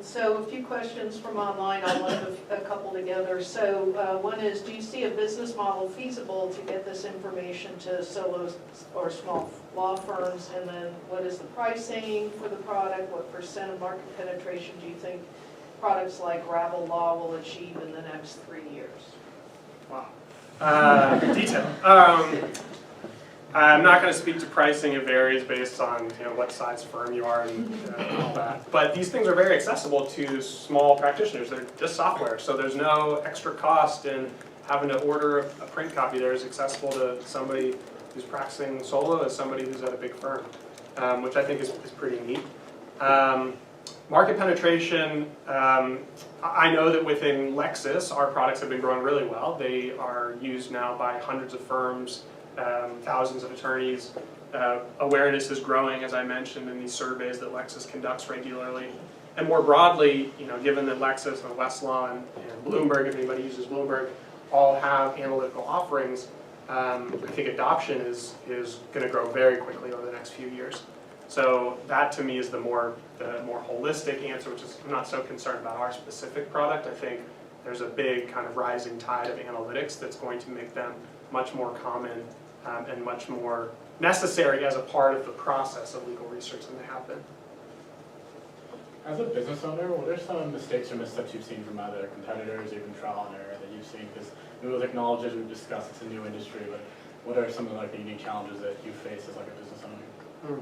So a few questions from online, I'll lump a couple together. So one is, do you see a business model feasible to get this information to solos or small law firms? And then what is the pricing for the product? What % of market penetration do you think products like Ravel Law will achieve in the next 3 years? Wow. Detail. I'm not going to speak to pricing. It varies based on what size firm you are and all that. But these things are very accessible to small practitioners. They're just software, so there's no extra cost in having to order a print copy. They're as accessible to somebody who's practicing solo as somebody who's at a big firm, which I think is pretty neat. Market penetration, I know that within Lexis, our products have been growing really well. They are used now by hundreds of firms, thousands of attorneys. Awareness is growing, as I mentioned, in these surveys that Lexis conducts regularly. And more broadly, given that Lexis and Westlaw and Bloomberg, if anybody uses Bloomberg, all have analytical offerings, I think adoption is going to grow very quickly over the next few years. So that to me is the more holistic answer, which is I'm not so concerned about our specific product. I think there's a big kind of rising tide of analytics that's going to make them much more common and much more necessary as a part of the process of legal research than they have been. As a business owner, what are some mistakes or missteps you've seen from other competitors, even trial and error that you've seen? Because with technology, as we've discussed, it's a new industry, but what are some of the unique challenges that you face as a business owner?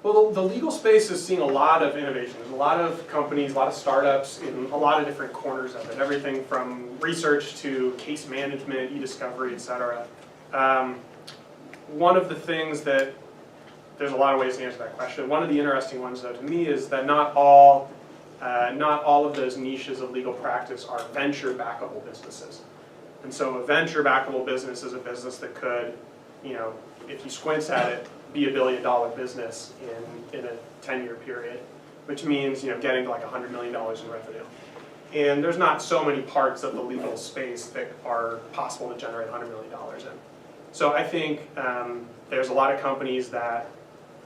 Well, the legal space has seen a lot of innovation. There's a lot of companies, a lot of startups in a lot of different corners of it. Everything from research to case management, e-discovery, et cetera. One of the things that, there's a lot of ways to answer that question. One of the interesting ones, though, to me is that not all not all of those niches of legal practice are venture-backable businesses. And so a venture-backable business is a business that could, if you squint at it, be $1 billion business in a 10-year period, which means, getting to like $100 million in revenue. And there's not so many parts of the legal space that are possible to generate $100 million in. So I think there's a lot of companies that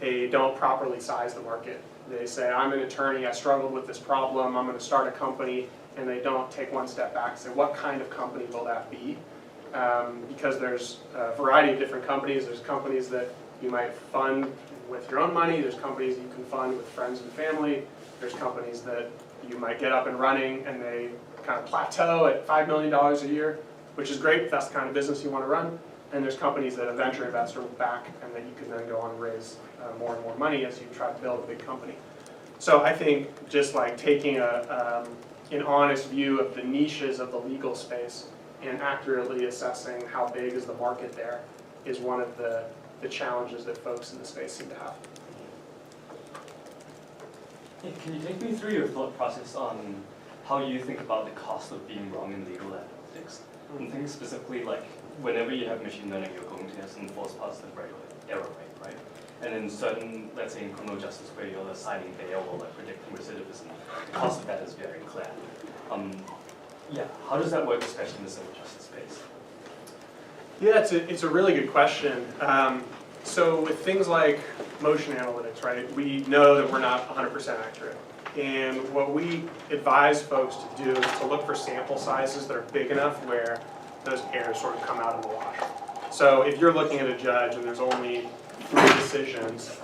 they don't properly size the market. They say, I'm an attorney, I struggled with this problem, I'm going to start a company, and they don't take one step back and say, what kind of company will that be? Because there's a variety of different companies. There's companies that you might fund with your own money, there's companies you can fund with friends and family, there's companies that you might get up and running and they kind of plateau at $5 million a year, which is great if that's the kind of business you want to run. And there's companies that a venture investor will back and that you can then go on and raise more and more money as you try to build a big company. So I think just like taking an honest view of the niches of the legal space and accurately assessing how big is the market there is one of the challenges that folks in the space seem to have. Hey, can you take me through your thought process on how you think about the cost of being wrong in legal analytics? I'm thinking specifically like whenever you have machine learning, you're going to have some false positive error rate, right? And in certain, let's say in criminal justice where you're assigning bail or like predicting recidivism, the cost of that is very clear. Yeah, how does that work, especially in the civil justice space? Yeah, it's a really good question. So with things like motion analytics, right, we know that we're not 100% accurate. And what we advise folks to do is to look for sample sizes that are big enough where those errors sort of come out in the wash. So if you're looking at a judge and there's only 3 decisions,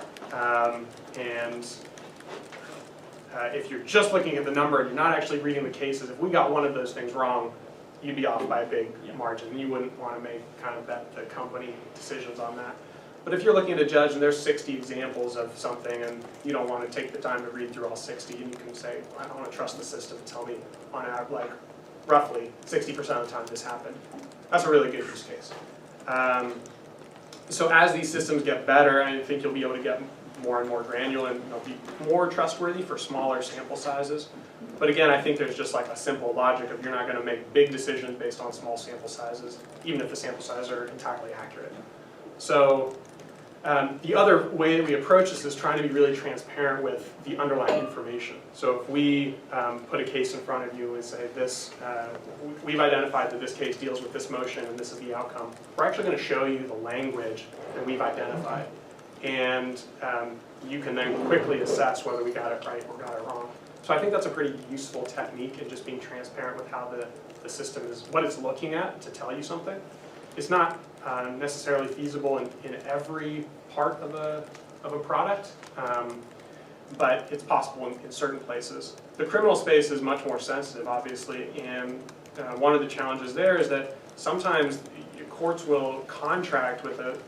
if you're just looking at the number and you're not actually reading the cases, if we got one of those things wrong, you'd be off by a big margin. You wouldn't want to make kind of bet the company decisions on that. But if you're looking at a judge and there's 60 examples of something and you don't want to take the time to read through all 60, and you can say, I don't want to trust the system to tell me on average, like roughly 60% of the time this happened. That's a really good use case. So as these systems get better, I think you'll be able to get more and more granular and they'll be more trustworthy for smaller sample sizes. But again, I think there's just like a simple logic of you're not going to make big decisions based on small sample sizes, even if the sample sizes are entirely accurate. So the other way that we approach this is trying to be really transparent with the underlying information. So if we put a case in front of you and say, we've identified that this case deals with this motion and this is the outcome, we're actually going to show you the language that we've identified. And you can then quickly assess whether we got it right or got it wrong. So I think that's a pretty useful technique in just being transparent with how the system is, what it's looking at to tell you something. It's not necessarily feasible in every part of a product, but it's possible in certain places. The criminal space is much more sensitive, obviously, and one of the challenges there is that sometimes courts will contract with a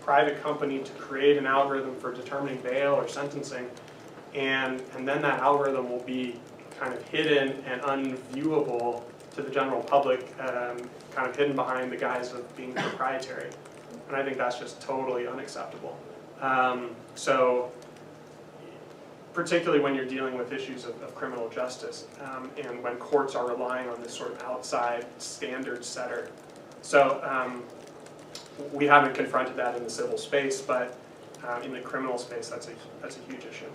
private company to create an algorithm for determining bail or sentencing, and then that algorithm will be kind of hidden and unviewable to the general public, kind of hidden behind the guise of being proprietary. And I think that's just totally unacceptable. So particularly when you're dealing with issues of criminal justice, and when courts are relying on this sort of outside standard setter. So we haven't confronted that in the civil space, but in the criminal space, that's a huge issue.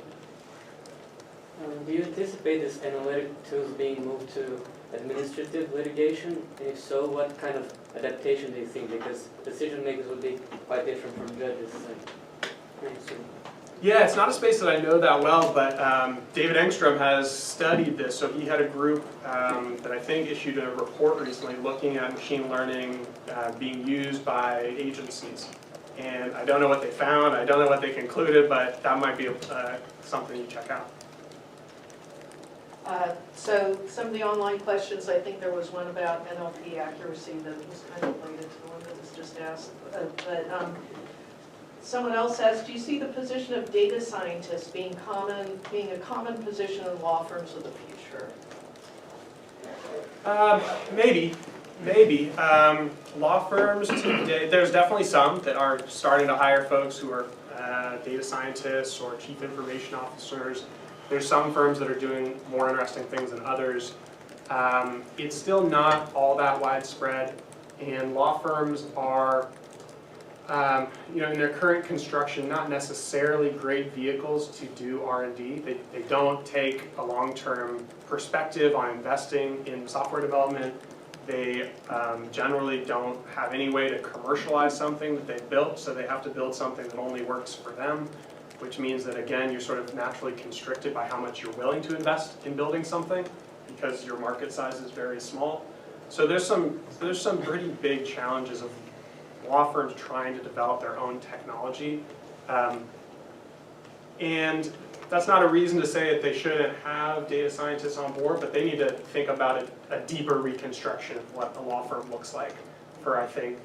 Do you anticipate this analytic tools being moved to administrative litigation? And if so, what kind of adaptation do you think? Because decision makers would be quite different from judges. Yeah, it's not a space that I know that well, but David Engstrom has studied this. So he had a group that I think issued a report recently looking at machine learning being used by agencies. And I don't know what they found, I don't know what they concluded, but that might be something you check out. So some of the online questions, I think there was one about NLP accuracy that was kind of related to the one that was just asked. But someone else asked, do you see the position of data scientists being a common position in law firms of the future? Maybe. Law firms today, there's definitely some that are starting to hire folks who are data scientists or chief information officers. There's some firms that are doing more interesting things than others. It's still not all that widespread, and law firms are, in their current construction, not necessarily great vehicles to do R&D. They don't take a long-term perspective on investing in software development. They generally don't have any way to commercialize something that they've built, so they have to build something that only works for them, which means that, again, you're sort of naturally constricted by how much you're willing to invest in building something because your market size is very small. So there's some pretty big challenges of law firms trying to develop their own technology. And that's not a reason to say that they shouldn't have data scientists on board, but they need to think about a deeper reconstruction of what a law firm looks like for, I think,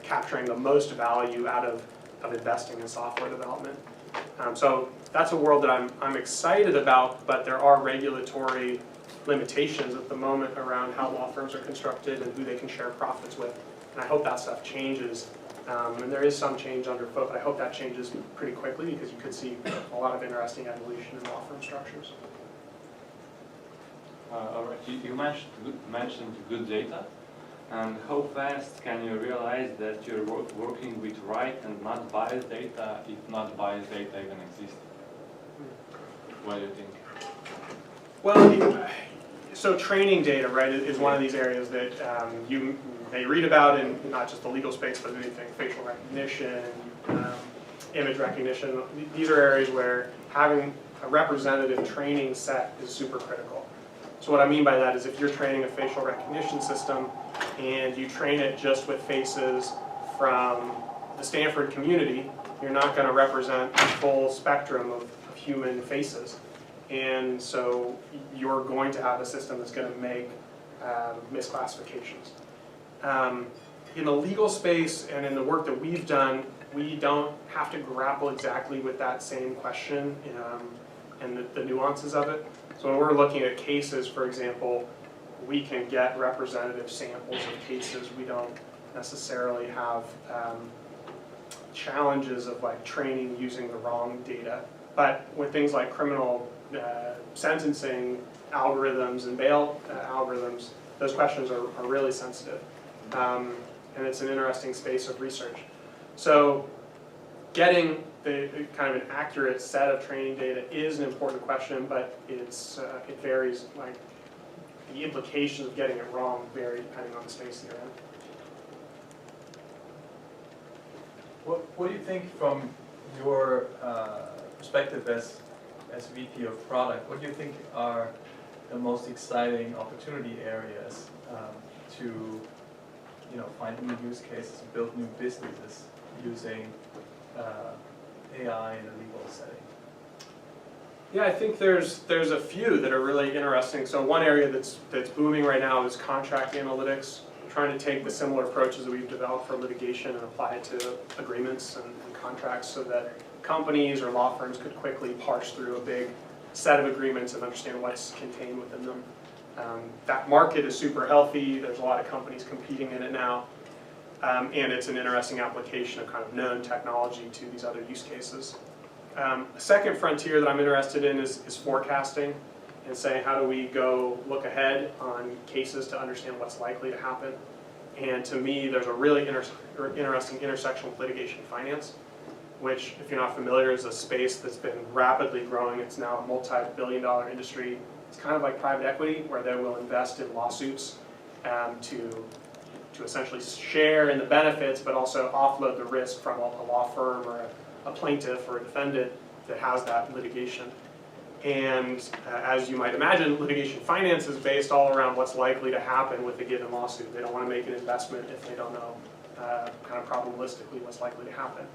capturing the most value out of investing in software development. So that's a world that I'm excited about, but there are regulatory limitations at the moment around how law firms are constructed and who they can share profits with. And I hope that stuff changes. And there is some change underfoot, but I hope that changes pretty quickly because you could see a lot of interesting evolution in law firm structures. All right, you mentioned good data. And how fast can you realize that you're working with right and not biased data, if not biased data even exists? What do you think? Well, so training data, right, is one of these areas that you may read about in not just the legal space, but anything facial recognition, image recognition. These are areas where having a representative training set is super critical. So what I mean by that is if you're training a facial recognition system and you train it just with faces from the Stanford community, you're not going to represent the full spectrum of human faces. And so you're going to have a system that's going to make misclassifications. In the legal space and in the work that we've done, we don't have to grapple exactly with that same question and the nuances of it. So when we're looking at cases, for example, we can get representative samples of cases. We don't necessarily have challenges of like training using the wrong data. But with things like criminal sentencing algorithms and bail algorithms, those questions are really sensitive. And it's an interesting space of research. So getting the kind of an accurate set of training data is an important question, but it varies. Like the implications of getting it wrong vary depending on the space that you're in. What do you think from your perspective as VP of product? What do you think are the most exciting opportunity areas to find new use cases and build new businesses using AI in a legal setting? Yeah, I think there's a few that are really interesting. So one area that's booming right now is contract analytics, trying to take the similar approaches that we've developed for litigation and apply it to agreements and contracts so that companies or law firms could quickly parse through a big set of agreements and understand what's contained within them. That market is super healthy. There's a lot of companies competing in it now. And it's an interesting application of kind of known technology to these other use cases. A second frontier that I'm interested in is forecasting and saying how do we go look ahead on cases to understand what's likely to happen. And to me, there's a really interesting intersection with litigation finance, which, if you're not familiar, is a space that's been rapidly growing. It's now a multi-billion-dollar industry. It's kind of like private equity, where they will invest in lawsuits to essentially share in the benefits, but also offload the risk from a law firm or a plaintiff or a defendant that has that litigation. And as you might imagine, litigation finance is based all around what's likely to happen with a given lawsuit. They don't want to make an investment if they don't know kind of probabilistically what's likely to happen.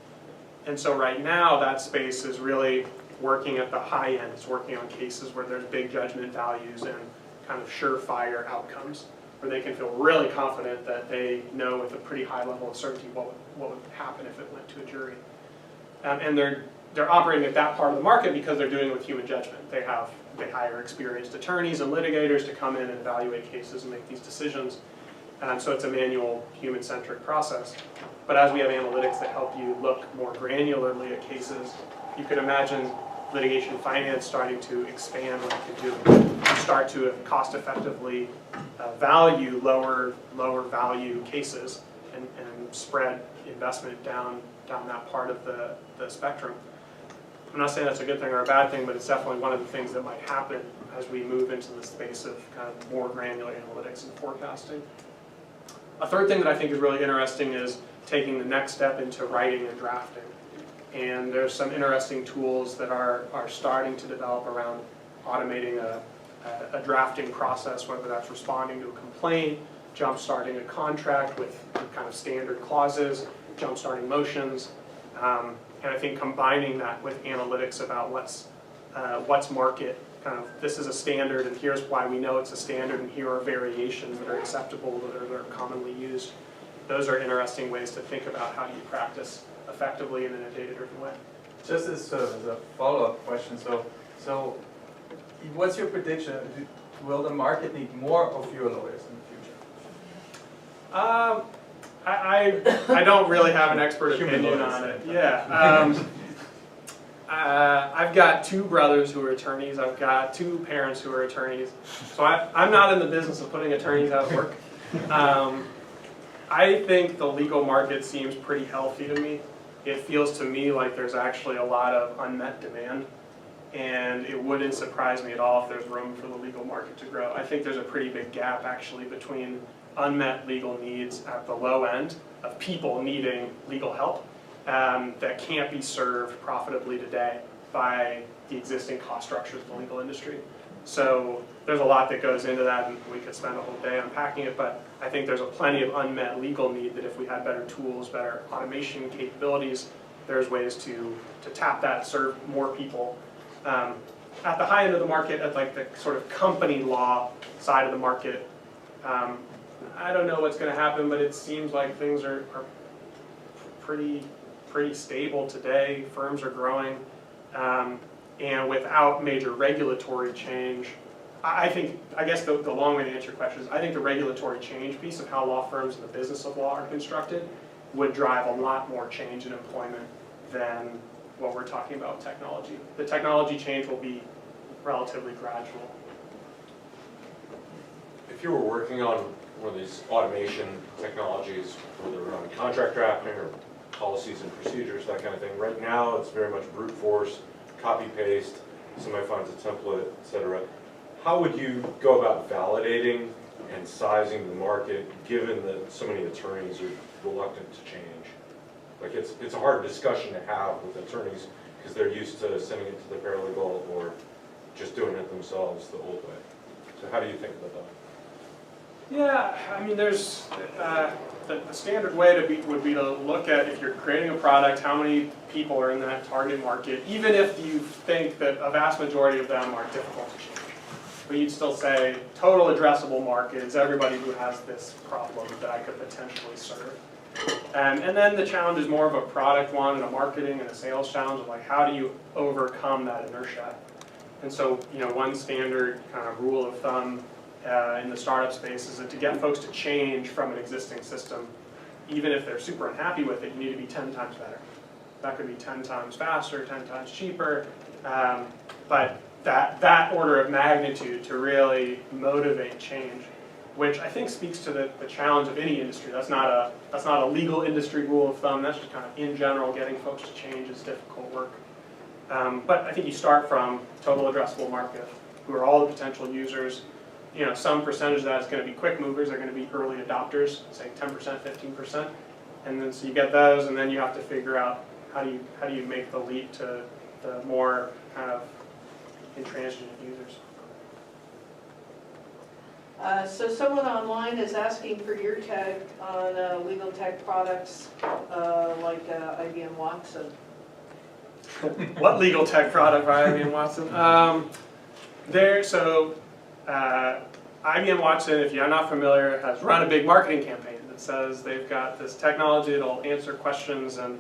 And so right now, that space is really working at the high end. It's working on cases where there's big judgment values and kind of surefire outcomes, where they can feel really confident that they know with a pretty high level of certainty what would happen if it went to a jury. And they're operating at that part of the market because they're doing it with human judgment. They hire experienced attorneys and litigators to come in and evaluate cases and make these decisions. So it's a manual, human-centric process. But as we have analytics that help you look more granularly at cases, you could imagine litigation finance starting to expand what it can do. You start to cost effectively value lower value cases and spread investment down that part of the spectrum. I'm not saying that's a good thing or a bad thing, but it's definitely one of the things that might happen as we move into the space of kind of more granular analytics and forecasting. A third thing that I think is really interesting is taking the next step into writing and drafting. And there's some interesting tools that are starting to develop around automating a drafting process, whether that's responding to a complaint, jump-starting a contract with kind of standard clauses, jump-starting motions. And I think combining that with analytics about what's market, kind of this is a standard and here's why we know it's a standard and here are variations that are acceptable that are commonly used. Those are interesting ways to think about how do you practice effectively and in a data-driven way. Just as sort of as a follow-up question, so what's your prediction? Will the market need more of your lawyers in the future? I don't really have an expert opinion on it. Yeah. I've got two brothers who are attorneys. I've got two parents who are attorneys. So I'm not in the business of putting attorneys out of work. I think the legal market seems pretty healthy to me. It feels to me like there's actually a lot of unmet demand. And it wouldn't surprise me at all if there's room for the legal market to grow. I think there's a pretty big gap actually between unmet legal needs at the low end of people needing legal help that can't be served profitably today by the existing cost structures of the legal industry. So there's a lot that goes into that, and we could spend a whole day unpacking it, but I think there's plenty of unmet legal need that if we had better tools, better automation capabilities, there's ways to tap that, serve more people. At the high end of the market, at like the sort of company law side of the market, I don't know what's going to happen, but it seems like things are pretty stable today. Firms are growing, and without major regulatory change, I guess the long way to answer your question is I think the regulatory change piece of how law firms and the business of law are constructed would drive a lot more change in employment than what we're talking about with technology. The technology change will be relatively gradual. If you were working on one of these automation technologies, whether around contract drafting or policies and procedures, that kind of thing, right now it's very much brute force, copy paste, somebody finds a template, etc. How would you go about validating and sizing the market given that so many attorneys are reluctant to change? Like it's a hard discussion to have with attorneys because they're used to sending it to the paralegal or just doing it themselves the old way. So how do you think about that? Yeah, I mean, there's the standard way would be to look at if you're creating a product, how many people are in that target market, even if you think that a vast majority of them are difficult to change. But you'd still say total addressable market is everybody who has this problem that I could potentially serve. And then the challenge is more of a product one and a marketing and a sales challenge of like how do you overcome that inertia. And so one standard kind of rule of thumb in the startup space is that to get folks to change from an existing system, even if they're super unhappy with it, you need to be 10 times better. That could be 10 times faster, 10 times cheaper, but that order of magnitude to really motivate change, which I think speaks to the challenge of any industry. That's not a legal industry rule of thumb. That's just kind of in general getting folks to change is difficult work. But I think you start from total addressable market, who are all the potential users. Some percentage of that is going to be quick movers. They're going to be early adopters, say 10%, 15%, and then so you get those, and then you have to figure out how do you make the leap to the more kind of intransigent users. So someone online is asking for your take on legal tech products like IBM Watson. What legal tech product by IBM Watson? IBM Watson, if you're not familiar, has run a big marketing campaign that says they've got this technology that'll answer questions, and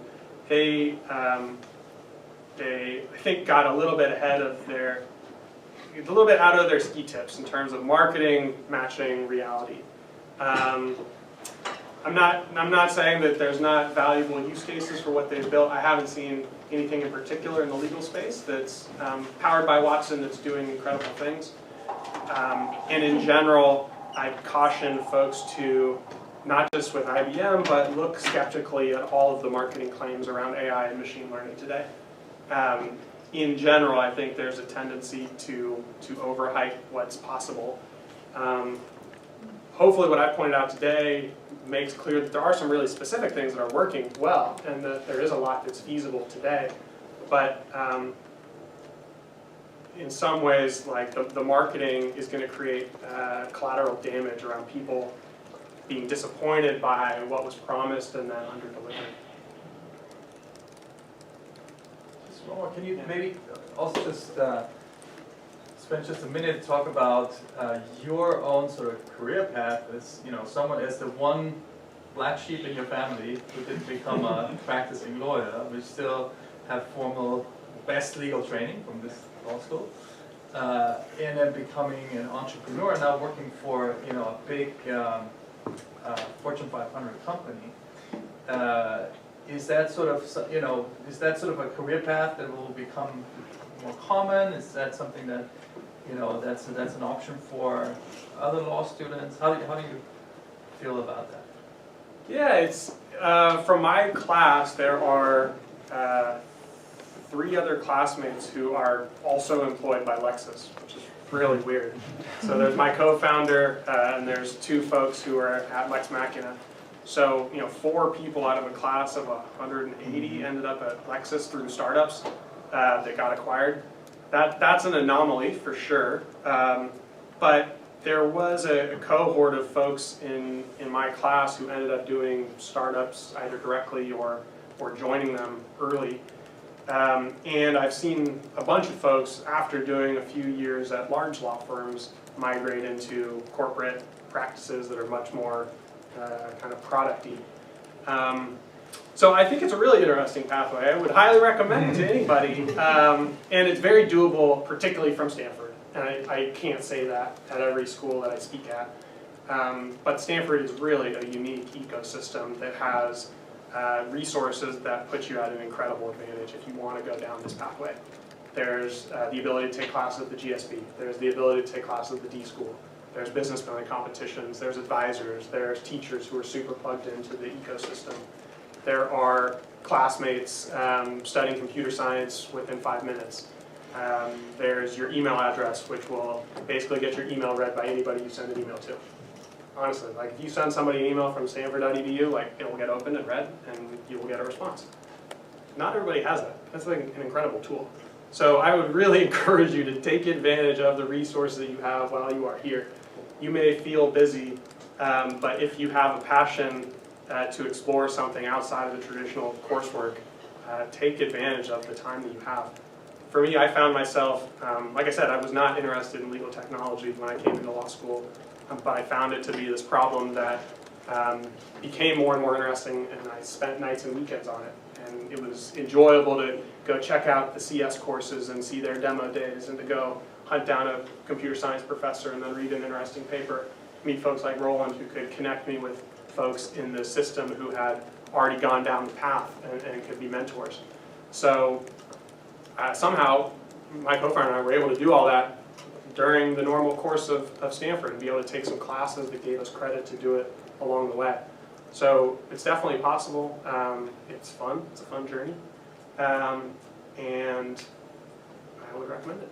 they I think got a little bit out of their ski tips in terms of marketing matching reality. I'm not saying that there's not valuable use cases for what they've built. I haven't seen anything in particular in the legal space that's powered by Watson that's doing incredible things. And in general, I caution folks to, not just with IBM, but look skeptically at all of the marketing claims around AI and machine learning today. In general, I think there's a tendency to overhype what's possible. Hopefully what I pointed out today makes clear that there are some really specific things that are working well, and that there is a lot that's feasible today. But in some ways, like the marketing is going to create collateral damage around people being disappointed by what was promised and then under-delivered. Just one more. Can you maybe also just spend just a minute to talk about your own sort of career path as, you know, someone as the one black sheep in your family who didn't become a practicing lawyer, but still have formal best legal training from this law school, and then becoming an entrepreneur and now working for, you know, a big Fortune 500 company. Is that sort of, you know, is that sort of a career path that will become more common? Is that something that, you know, that's an option for other law students? How do you feel about that? Yeah, it's from my class. There are 3 other classmates who are also employed by Lexus, which is really weird. So there's my co-founder, and there's 2 folks who are at Lex Machina. So, you know, 4 people out of a class of 180 ended up at Lexus through startups that got acquired. That's an anomaly for sure. But there was a cohort of folks in my class who ended up doing startups either directly or joining them early. And I've seen a bunch of folks after doing a few years at large law firms migrate into corporate practices that are much more kind of product-y. So I think it's a really interesting pathway. I would highly recommend it to anybody. And it's very doable, particularly from Stanford. And I can't say that at every school that I speak at. But Stanford is really a unique ecosystem that has resources that put you at an incredible advantage if you want to go down this pathway. There's the ability to take classes at the GSB. There's the ability to take classes at the D School. There's business building competitions. There's advisors. There's teachers who are super plugged into the ecosystem. There are classmates studying computer science within 5 minutes. There's your email address, which will basically get your email read by anybody you send an email to. Honestly, like if you send somebody an email from stanford.edu, like it will get opened and read, and you will get a response. Not everybody has that. That's like an incredible tool. So I would really encourage you to take advantage of the resources that you have while you are here. You may feel busy, but if you have a passion to explore something outside of the traditional coursework, take advantage of the time that you have. For me, I found myself, like I said, I was not interested in legal technology when I came into law school, but I found it to be this problem that became more and more interesting, and I spent nights and weekends on it. And it was enjoyable to go check out the CS courses and see their demo days, and to go hunt down a computer science professor and then read an interesting paper, meet folks like Roland who could connect me with folks in the system who had already gone down the path and could be mentors. So somehow my co-founder and I were able to do all that during the normal course of Stanford and be able to take some classes that gave us credit to do it along the way. So it's definitely possible. It's fun. It's a fun journey. And I would recommend it.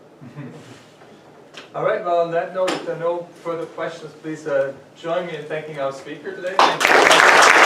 All right, well, on that note, if there are no further questions, please join me in thanking our speaker today. Thank you.